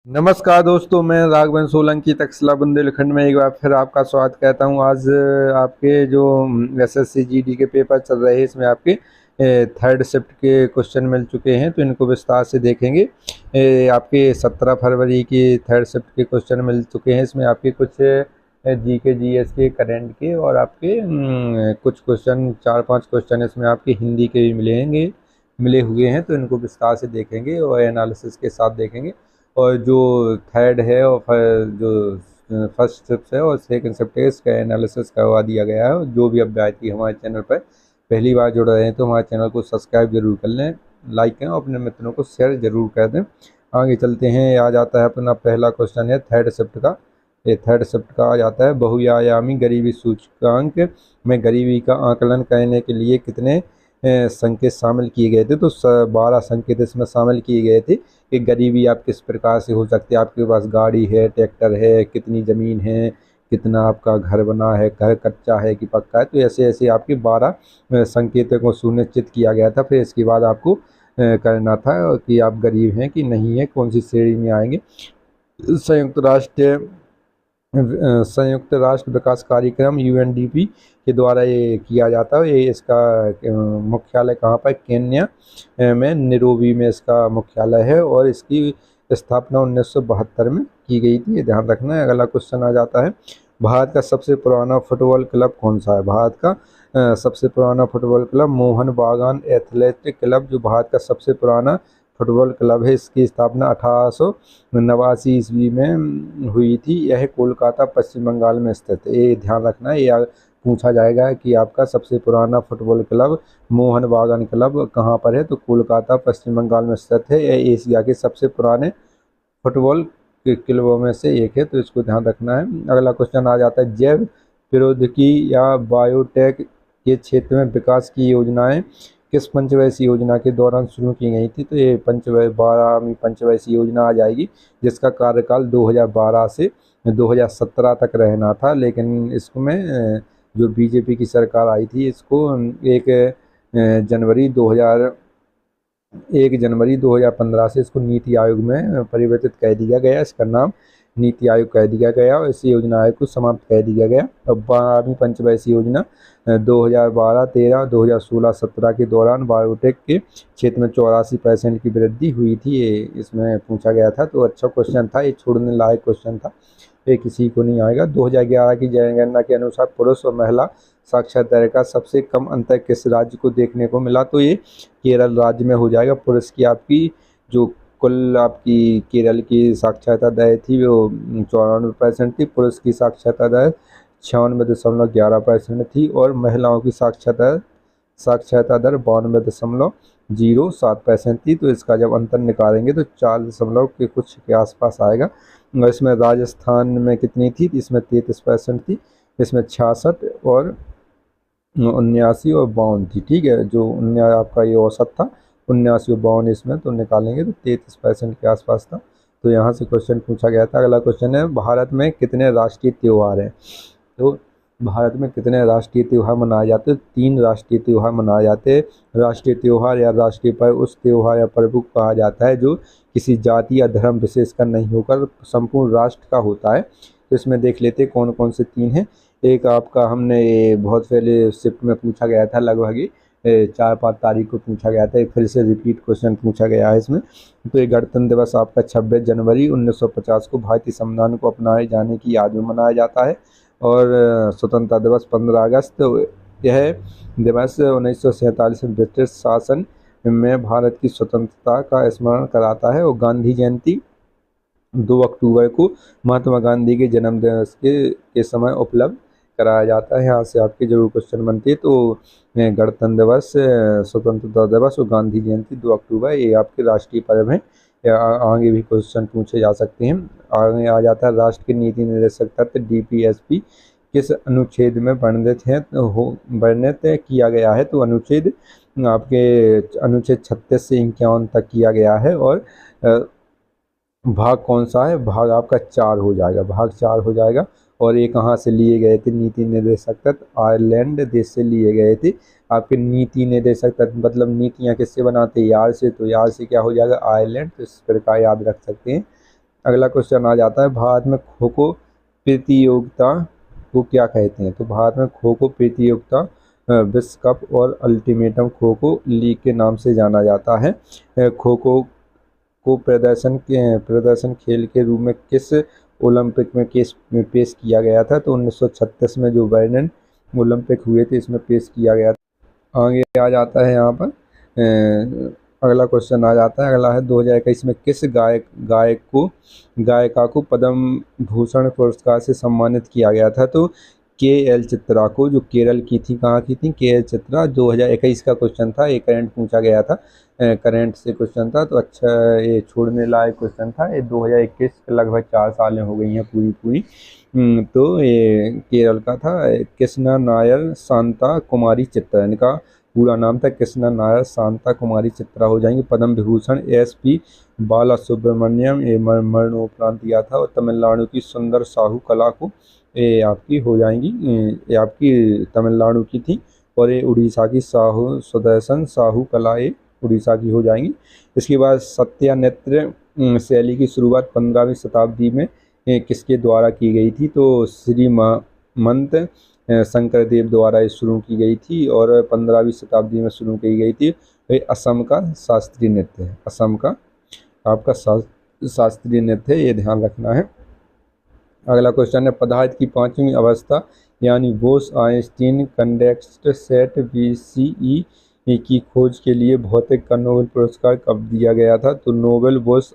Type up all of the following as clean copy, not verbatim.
नमस्कार दोस्तों, मैं राघवन सोलंकी तक्षशिला बुंदेलखंड में एक बार फिर आपका स्वागत करता हूं। आज आपके जो एसएससी जीडी के पेपर चल रहे हैं, इसमें आपके थर्ड शिफ्ट के क्वेश्चन मिल चुके हैं, तो इनको विस्तार से देखेंगे। आपके 17 फरवरी की थर्ड शिफ्ट के क्वेश्चन मिल चुके हैं। इसमें आपके कुछ जी के जीएस के करंट के और आपके कुछ क्वेश्चन 4-5 क्वेश्चन इसमें आपके हिंदी के भी मिले हुए हैं, तो इनको विस्तार से देखेंगे और एनालिसिस के साथ देखेंगे। और जो थर्ड है और जो फर्स्ट शिफ्ट है और सेकंड शिफ्ट है, इसका एनालिसिस करवा दिया गया है। जो भी अभ्यर्थी हमारे चैनल पर पहली बार जुड़ रहे हैं तो हमारे चैनल को सब्सक्राइब जरूर कर लें, लाइक करें और अपने मित्रों को शेयर जरूर कर दें। आगे चलते हैं। आ जाता है अपना पहला क्वेश्चन है थर्ड शिफ्ट का। ये थर्ड शिफ्ट का आ जाता है, बहुआयामी गरीबी सूचकांक में गरीबी का आकलन करने के लिए कितने संकेत शामिल किए गए थे। तो 12 संकेत इसमें शामिल किए गए थे कि गरीबी आप किस प्रकार से हो सकती है। आपके पास गाड़ी है, ट्रैक्टर है, कितनी ज़मीन है, कितना आपका घर बना है, घर कच्चा है कि पक्का है। तो ऐसे ऐसे आपके 12 संकेतों को सुनिश्चित किया गया था। फिर इसके बाद आपको करना था कि आप गरीब हैं कि नहीं है, कौन सी श्रेणी में आएंगे। संयुक्त राष्ट्र संयुक्त राष्ट्र विकास कार्यक्रम यूएनडीपी के द्वारा ये किया जाता है। ये इसका मुख्यालय कहाँ पर, केन्या में नैरोबी में इसका मुख्यालय है और इसकी स्थापना 1972 में की गई थी, ये ध्यान रखना है। अगला क्वेश्चन आ जाता है, भारत का सबसे पुराना फुटबॉल क्लब कौन सा है। भारत का सबसे पुराना फुटबॉल क्लब मोहन बागान एथलेटिक क्लब, जो भारत का सबसे पुराना फुटबॉल क्लब है। इसकी स्थापना 1889 ईस्वी में हुई थी। यह कोलकाता पश्चिम बंगाल में स्थित है, ये ध्यान रखना है। ये पूछा जाएगा कि आपका सबसे पुराना फुटबॉल क्लब मोहन बागान क्लब कहाँ पर है, तो कोलकाता पश्चिम बंगाल में स्थित है। यह एशिया के सबसे पुराने फुटबॉल के क्लबों में से एक है, तो इसको ध्यान रखना है। अगला क्वेश्चन आ जाता है, जैव प्रौद्योगिकी या बायोटेक के क्षेत्र में विकास की योजनाएं किस पंचवर्षीय योजना के दौरान शुरू की गई थी। तो ये 12वीं पंचवर्षीय योजना आ जाएगी, जिसका कार्यकाल 2012 से 2017 तक रहना था। लेकिन इसमें जो बीजेपी की सरकार आई थी, इसको 1 जनवरी 2015 से इसको नीति आयोग में परिवर्तित कर दिया गया। इसका नाम नीति आयोग कह दिया गया और इस योजना आयोग को समाप्त कर दिया गया। अब 12वीं पंचवर्षीय योजना 2012-13, 2016-17 के दौरान बायोटेक के क्षेत्र में 84% की वृद्धि हुई थी, ये इसमें पूछा गया था। तो अच्छा क्वेश्चन था, ये छोड़ने लायक क्वेश्चन था, ये किसी को नहीं आएगा। 2011 की जनगणना के अनुसार पुरुष और महिला साक्षरता दर का सबसे कम अंतर किस राज्य को देखने को मिला। तो ये केरल राज्य में हो जाएगा। पुरुष की आपकी जो कुल आपकी केरल की साक्षरता दर थी वो 94% थी, पुरुष की साक्षरता दर 96.11% थी और महिलाओं की साक्षरता दर 92.07% थी। तो इसका जब अंतर निकालेंगे तो 4 दशमलव के कुछ के आसपास आएगा। और इसमें राजस्थान में कितनी थी, इसमें 33% थी, इसमें 66 और 79 और 52 थी। ठीक है, जो 19 आपका ये औसत था, 79 और 52 इसमें तो निकालेंगे तो 33% के आसपास था। तो यहाँ से क्वेश्चन पूछा गया था। अगला क्वेश्चन है, भारत में कितने राष्ट्रीय त्यौहार हैं। तो भारत में कितने राष्ट्रीय त्यौहार मनाए जाते हैं। 3 राष्ट्रीय त्यौहार मनाए जाते हैं। राष्ट्रीय त्यौहार या राष्ट्रीय पर्व उस त्यौहार या पर्व को कहा जाता है जो किसी जाति या धर्म विशेष का नहीं होकर संपूर्ण राष्ट्र का होता है। तो इसमें देख लेते कौन कौन से 3 हैं। एक आपका हमने बहुत पहले शिफ्ट में पूछा गया था, लगभग 4-5 तारीख को पूछा गया था, एक फिर से रिपीट क्वेश्चन पूछा गया है इसमें। तो ये गणतंत्र दिवस आपका 26 जनवरी 1950 को भारतीय संविधान को अपनाए जाने की याद में मनाया जाता है। और स्वतंत्रता दिवस 15 अगस्त, यह दिवस 1947 में ब्रिटिश शासन में भारत की स्वतंत्रता का स्मरण कराता है। और गांधी जयंती 2 अक्टूबर को महात्मा गांधी के जन्म दिवस के समय उपलब्ध कराया जाता है। यहाँ से आपके जरूर क्वेश्चन बनते हैं। तो गणतंत्र दिवस, स्वतंत्रता दिवस और गांधी जयंती 2 अक्टूबर, ये आपके राष्ट्रीय पर्व हैं। आगे भी क्वेश्चन पूछे जा सकते हैं। आगे आ जाता है, राष्ट्र के नीति निर्देशक तत्व डीपीएसपी किस अनुच्छेद में वर्णित किया गया है। तो अनुच्छेद आपके अनुच्छेद 36 से 51 तक किया गया है। और भाग कौन सा है, भाग आपका 4 हो जाएगा, भाग 4 हो जाएगा। और ये कहाँ से लिए गए थे नीति निर्देशक तत्व, आयरलैंड देश से लिए गए थे। आपके नीति निर्देशक तत्व मतलब नीतियाँ किससे बनाते हैं, यार से, तो यार से क्या हो जाएगा, आयरलैंड। तो इस प्रकार याद रख सकते हैं। अगला क्वेश्चन आ जाता है, भारत में खो खो प्रतियोगिता को क्या कहते हैं? तो भारत में खो खो प्रतियोगिता विश्व कप और अल्टीमेटम खो खो लीग के नाम से जाना जाता है। खो खो को प्रदर्शन खेल के रूप में किस ओलंपिक में पेश किया गया था? तो 1936 में जो बर्लिन ओलंपिक हुए थे इसमें पेश किया गया था। आगे आ जाता है यहाँ पर अगला क्वेश्चन आ जाता है, अगला है 2021 में किस गायिका को पद्म भूषण पुरस्कार से सम्मानित किया गया था? तो KL चित्रा को, जो केरल की थी। कहाँ की थी? KL चित्रा। 2021 का क्वेश्चन था, ये करंट पूछा गया था, करंट से क्वेश्चन था, तो अच्छा ये छोड़ने लायक क्वेश्चन था। ये 2021 लगभग 4 सालें हो गई हैं पूरी। तो ये केरल का था। कृष्णा नायर शांता कुमारी चित्रा, इनका पूरा नाम था कृष्णा नायर शांता कुमारी चित्रा हो जाएंगे। पद्म विभूषण SP बाला सुब्रमण्यम, ये मरणोपरांत दिया था। और तमिलनाडु की सुंदर साहू कला को, ये आपकी हो जाएंगी, ये आपकी तमिलनाडु की थी। और ये उड़ीसा की सुदर्शन साहू कला, ये उड़ीसा की हो जाएंगी। इसके बाद सत्या नृत्य शैली की शुरुआत 15वीं शताब्दी में किसके द्वारा की गई थी? तो श्री महंत शंकरदेव द्वारा ये शुरू की गई थी और 15वीं शताब्दी में शुरू की गई थी। ये असम का शास्त्रीय नृत्य है, असम का आपका शास्त्रीय नृत्य है, ये ध्यान रखना है। अगला क्वेश्चन है, पदार्थ की 5वीं अवस्था यानी Bose Einstein condensed set BCE की खोज के लिए भौतिक का नोबेल पुरस्कार कब दिया गया था? तो नोबेल बोस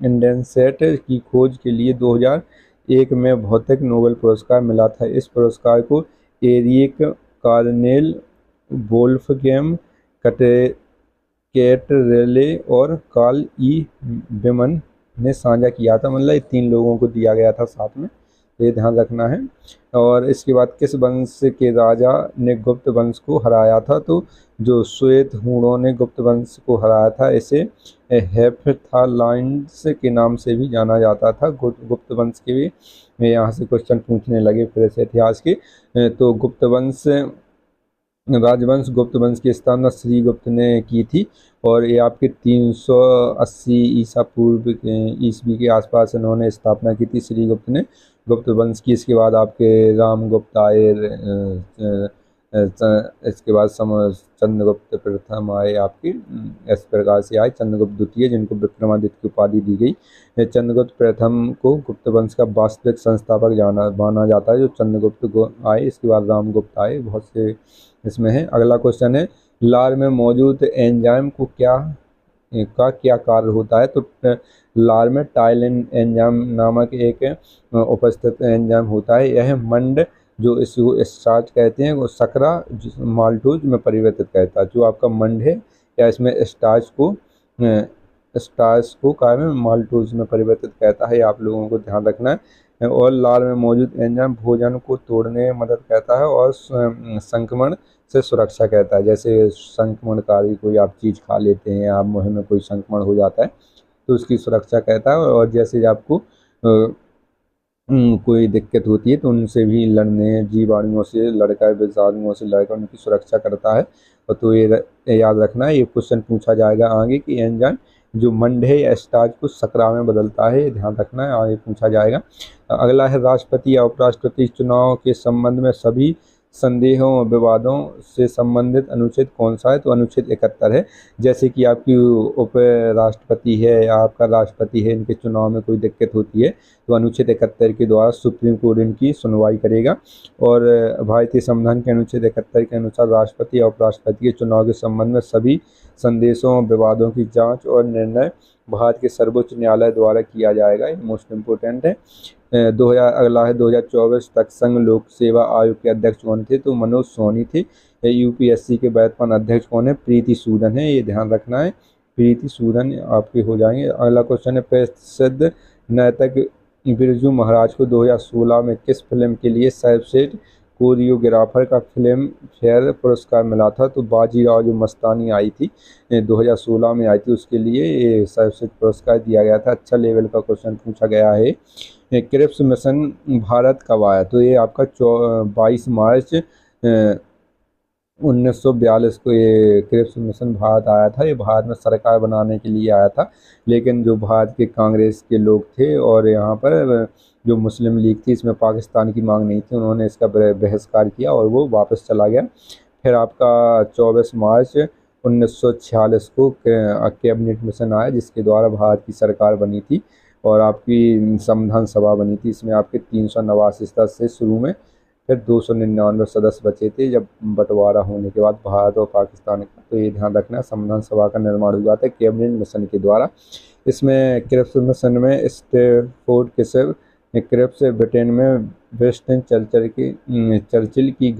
इंडेंसेट की खोज के लिए 2001 में भौतिक नोबेल पुरस्कार मिला था। इस पुरस्कार को एरिक कार्नेल, वोल्फगैंग कैटरेले और कार्ल E. बेमन ने साझा किया था। मतलब ये 3 लोगों को दिया गया था साथ में, ये ध्यान रखना है। और इसके बाद किस वंश के राजा ने गुप्त वंश को हराया था? तो जो श्वेत हूणों ने गुप्त वंश को हराया था, इसे हेप्थालाइंस के नाम से भी जाना जाता था। गुप्त वंश के भी यहाँ से क्वेश्चन पूछने लगे फिर से इतिहास के। तो गुप्त वंश राजवंश गुप्त वंश की स्थापना श्रीगुप्त ने की थी और ये आपके 380 ईसा पूर्व ईस्वी के आसपास इन्होंने स्थापना की थी श्रीगुप्त ने गुप्त वंश की। इसके बाद आपके रामगुप्त आए, इसके बाद चंद्रगुप्त प्रथम आए, आपके इस प्रकार से आए चंद्रगुप्त द्वितीय, जिनको विक्रमादित्य की उपाधि दी गई। चंद्रगुप्त प्रथम को गुप्त वंश का वास्तविक संस्थापक माना जाता है, जो चंद्रगुप्त आए। इसके बाद रामगुप्त आए, बहुत से इसमें है। अगला क्वेश्चन है, लार में मौजूद एंजाइम को क्या कार्य होता है? तो लार में टाइलिन एंजाइम नामक एक उपस्थित एंजाइम होता है। यह मंड जो इसको स्टार्च कहते हैं वो सकरा माल्टोज में परिवर्तित करता है। जो आपका मंड है या इसमें स्टार्च को क्या में माल्टोज में परिवर्तित करता है, आप लोगों को ध्यान रखना है। और लार में मौजूद एंजाइम भोजन को तोड़ने में मदद करता है और संक्रमण से सुरक्षा करता है। जैसे संक्रमणकारी कोई आप चीज़ खा लेते हैं, आप मुँह में कोई संक्रमण हो जाता है तो उसकी सुरक्षा करता है। और जैसे आपको कोई दिक्कत होती है तो उनसे भी लड़ने, जीवाणुओं से लड़कर, विषाणुओं से लड़कर उनकी सुरक्षा करता है। और तो ये याद रखना है, ये क्वेश्चन पूछा जाएगा आगे कि एंजाइम जो मंड है या स्टार्च को सकरा में बदलता है, ये ध्यान रखना है, आगे पूछा जाएगा। अगला है, राष्ट्रपति या उपराष्ट्रपति चुनाव के संबंध में सभी संदेहों और विवादों से संबंधित अनुच्छेद कौन सा है? तो अनुच्छेद 71 है। जैसे कि आपकी उप राष्ट्रपति है या आपका राष्ट्रपति है, इनके चुनाव में कोई दिक्कत होती है तो अनुच्छेद 71 के द्वारा सुप्रीम कोर्ट इनकी सुनवाई करेगा। और भारतीय संविधान के अनुच्छेद 71 के अनुसार राष्ट्रपति या उपराष्ट्रपति के चुनाव के संबंध में सभी संदेशों और विवादों की जाँच और निर्णय भारत के सर्वोच्च न्यायालय द्वारा किया जाएगा। ये मोस्ट इम्पोर्टेंट है। 2000 अगला है, 2024 तक संघ लोक सेवा आयोग के अध्यक्ष कौन थे? तो मनोज सोनी थे। UPSC के वर्तमान अध्यक्ष कौन है? प्रीति सूदन है, ये ध्यान रखना है, प्रीति सूदन आपके हो जाएंगे। अगला क्वेश्चन है, प्रसिद्ध नर्तक बिरजू महाराज को 2016 में किस फिल्म के लिए सर्वश्रेष्ठ कोरियोग्राफर का फिल्म फेयर पुरस्कार मिला था? तो बाजीराव जो मस्तानी आई थी 2016 में आई थी, उसके लिए ये सर्वश्रेष्ठ पुरस्कार दिया गया था। अच्छा लेवल का क्वेश्चन पूछा गया है। क्रिप्स मिशन भारत कब आया? तो ये आपका 22 मार्च 1942 को ये क्रिप्स मिशन भारत आया था। ये भारत में सरकार बनाने के लिए आया था, लेकिन जो भारत के कांग्रेस के लोग थे और यहाँ पर जो मुस्लिम लीग थी, इसमें पाकिस्तान की मांग नहीं थी, उन्होंने इसका बहिष्कार किया और वो वापस चला गया। फिर आपका 24 मार्च 1946 को कैबिनेट मिशन आया, जिसके द्वारा भारत की सरकार बनी थी और आपकी संविधान सभा बनी थी। इसमें आपके 389 सदस्य शुरू में, फिर 299 सदस्य बचे थे जब बंटवारा होने के बाद भारत और पाकिस्तान का। तो ये ध्यान रखना, संविधान सभा का निर्माण हुआ था कैबिनेट मिशन के द्वारा। इसमें क्रिप्स मिशन में स्टैफोर्ड क्रिप्स ब्रिटेन में विंस्टन चर्चिल की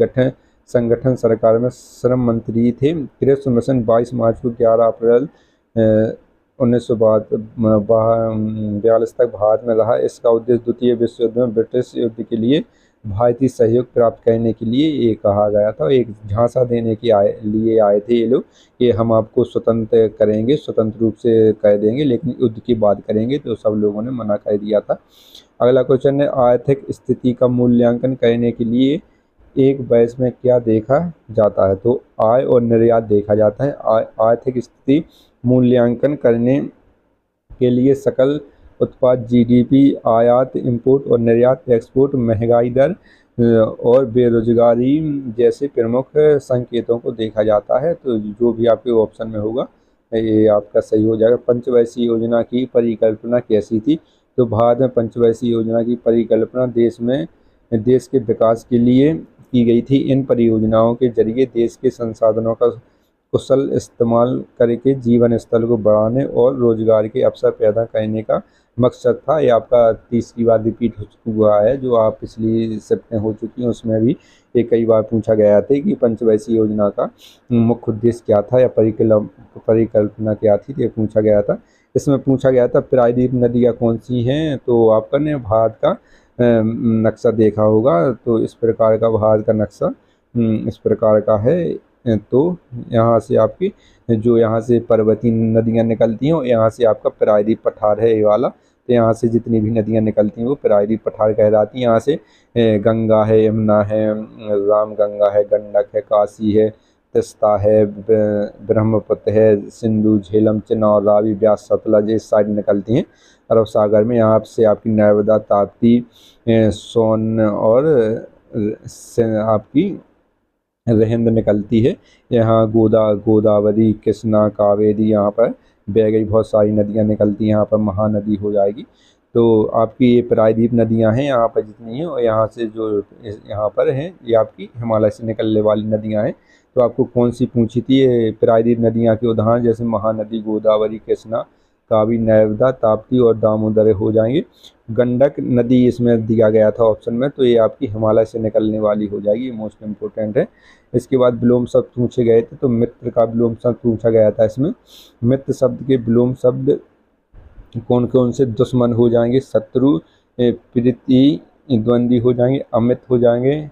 संगठन सरकार में श्रम मंत्री थे। क्रिप्स मिशन 22 मार्च को 11 अप्रैल 1942 तक भारत में रहा। इसका उद्देश्य द्वितीय विश्व युद्ध में ब्रिटिश युद्ध के लिए भारतीय सहयोग प्राप्त करने के लिए ये कहा गया था। एक झांसा देने के लिए आए थे ये लोग कि हम आपको स्वतंत्र करेंगे, स्वतंत्र रूप से कर देंगे, लेकिन युद्ध की बात करेंगे। तो सब लोगों ने मना कर दिया था। अगला क्वेश्चन है, आर्थिक स्थिति का मूल्यांकन करने के लिए एक वर्ष में क्या देखा जाता है? तो आय और निर्यात देखा जाता है। आर्थिक स्थिति मूल्यांकन करने के लिए सकल उत्पाद जीडीपी, आयात इंपोर्ट और निर्यात एक्सपोर्ट, महंगाई दर और बेरोजगारी जैसे प्रमुख संकेतों को देखा जाता है। तो जो भी आपके ऑप्शन में होगा ये आपका सही हो जाएगा। पंचवर्षीय योजना की परिकल्पना कैसी थी? तो भारत में पंचवर्षीय योजना की परिकल्पना देश के विकास के लिए की गई थी। इन परियोजनाओं के जरिए देश के संसाधनों का कुशल इस्तेमाल करके जीवन स्तर को बढ़ाने और रोजगार के अवसर पैदा करने का मकसद था। ये आपका तीसरी बार रिपीट हुआ है, जो आप पिछली शिफ्टें हो चुकी हैं उसमें भी ये कई बार पूछा गया था कि पंचवर्षीय योजना का मुख्य उद्देश्य क्या था या परिकल्पना क्या थी, ये पूछा गया था। इसमें पूछा गया था प्रायद्वीप नदियाँ कौन सी हैं? तो आपका ने भारत का नक्शा देखा होगा। तो इस प्रकार का भारत का नक्शा इस प्रकार का है। तो यहाँ से आपकी जो यहाँ से पर्वतीय नदियाँ निकलती हैं, यहाँ से आपका प्रायद्वीप पठार है ये वाला। तो यहाँ से जितनी भी नदियाँ निकलती हैं वो प्रायद्वीप पठार कहलाती हैं। यहाँ से गंगा है, यमुना है, रामगंगा है, गंडक है, काशी है, तीस्ता है, ब्रह्मपुत्र है, सिंधु, झेलम, चिनाब, रावी, ब्यास, सतलज इस साइड निकलती हैं अरब सागर में। यहाँ से आपकी नर्मदा, ताप्ती, सोन और आपकी रहंद निकलती है। यहाँ गोदावरी, कृष्णा, कावेरी यहाँ पर बह गई, बहुत सारी नदियाँ निकलती हैं। यहाँ पर महानदी हो जाएगी। तो आपकी ये प्रायद्वीप नदियाँ हैं यहाँ पर जितनी हैं, और यहाँ से जो यहाँ पर हैं ये आपकी हिमालय से निकलने वाली नदियाँ हैं। तो आपको कौन सी पूछी थी? ये प्रायद्वीप नदियाँ के उदाहरण जैसे महानदी, गोदावरी, कृष्णा, कावी, नर्मदा, ताप्ती और दामोदर हो जाएंगे। गंडक नदी इसमें दिया गया था ऑप्शन में, तो ये आपकी हिमालय से निकलने वाली हो जाएगी, ये मोस्ट इम्पोर्टेंट है। इसके बाद विलोम शब्द पूछे गए थे, तो मित्र का विलोम शब्द पूछा गया था। इसमें मित्र शब्द के विलोम शब्द कौन कौन से? दुश्मन हो जाएंगे, शत्रु, प्रीति, द्वंद्वी हो जाएंगे, अमित हो जाएंगे,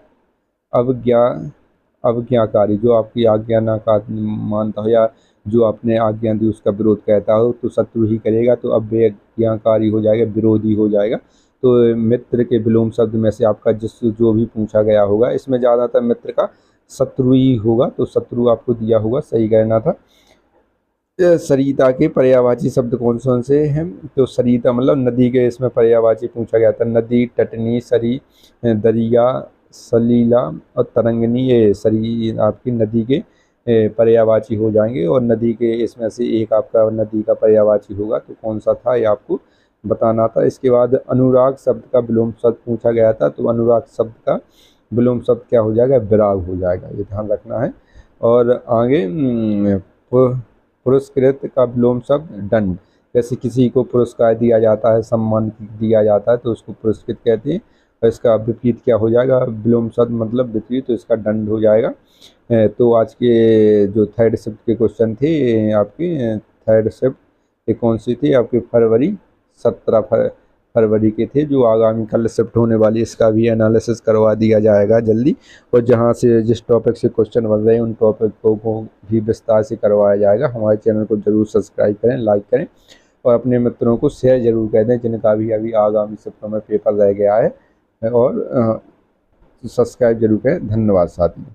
अवज्ञाकारी जो आपकी आज्ञा ना का मानता हो या जो आपने आज्ञा दी उसका विरोध कहता हो, तो शत्रु ही करेगा। तो अवज्ञाकारी हो जाएगा, विरोधी हो जाएगा। तो मित्र के विलोम शब्द में से आपका जो भी पूछा गया होगा, इसमें ज़्यादातर मित्र का शत्रु ही होगा, तो शत्रु आपको दिया होगा, सही कहना था। सरिता के पर्यायवाची शब्द कौन कौन से हैं? तो सरिता मतलब नदी के, इसमें पर्यायवाची पूछा गया था। नदी, तटनी, सरी, दरिया, सलीला और तरंगनी, ये सरी आपकी नदी के पर्यायवाची हो जाएंगे। और नदी के इसमें से एक आपका नदी का पर्यायवाची होगा, तो कौन सा था ये आपको बताना था। इसके बाद अनुराग शब्द का विलोम शब्द पूछा गया था, तो अनुराग शब्द का विलोम शब्द क्या हो जाएगा? विराग हो जाएगा, ये ध्यान रखना है। और आगे पुरस्कृत का विलोम शब्द दंड। जैसे किसी को पुरस्कार दिया जाता है, सम्मान दिया जाता है, तो उसको पुरस्कृत कहते हैं। और इसका विपरीत क्या हो जाएगा? विलोम शब्द मतलब विपरीत, तो इसका दंड हो जाएगा। तो आज के जो थर्ड शिफ्ट के क्वेश्चन थे आपके, थर्ड शिफ्ट ये कौन सी थी आपकी? 17 फरवरी के थे। जो आगामी कल शिफ्ट होने वाली इसका भी एनालिसिस करवा दिया जाएगा जल्दी, और जहां से जिस टॉपिक से क्वेश्चन बन रहे हैं उन टॉपिक को भी विस्तार से करवाया जाएगा। हमारे चैनल को जरूर सब्सक्राइब करें, लाइक करें और अपने मित्रों को शेयर जरूर कर दें जिनका भी अभी आगामी शिफ्टों में पेपर रह गया है, और सब्सक्राइब जरूर करें। धन्यवाद साथियों।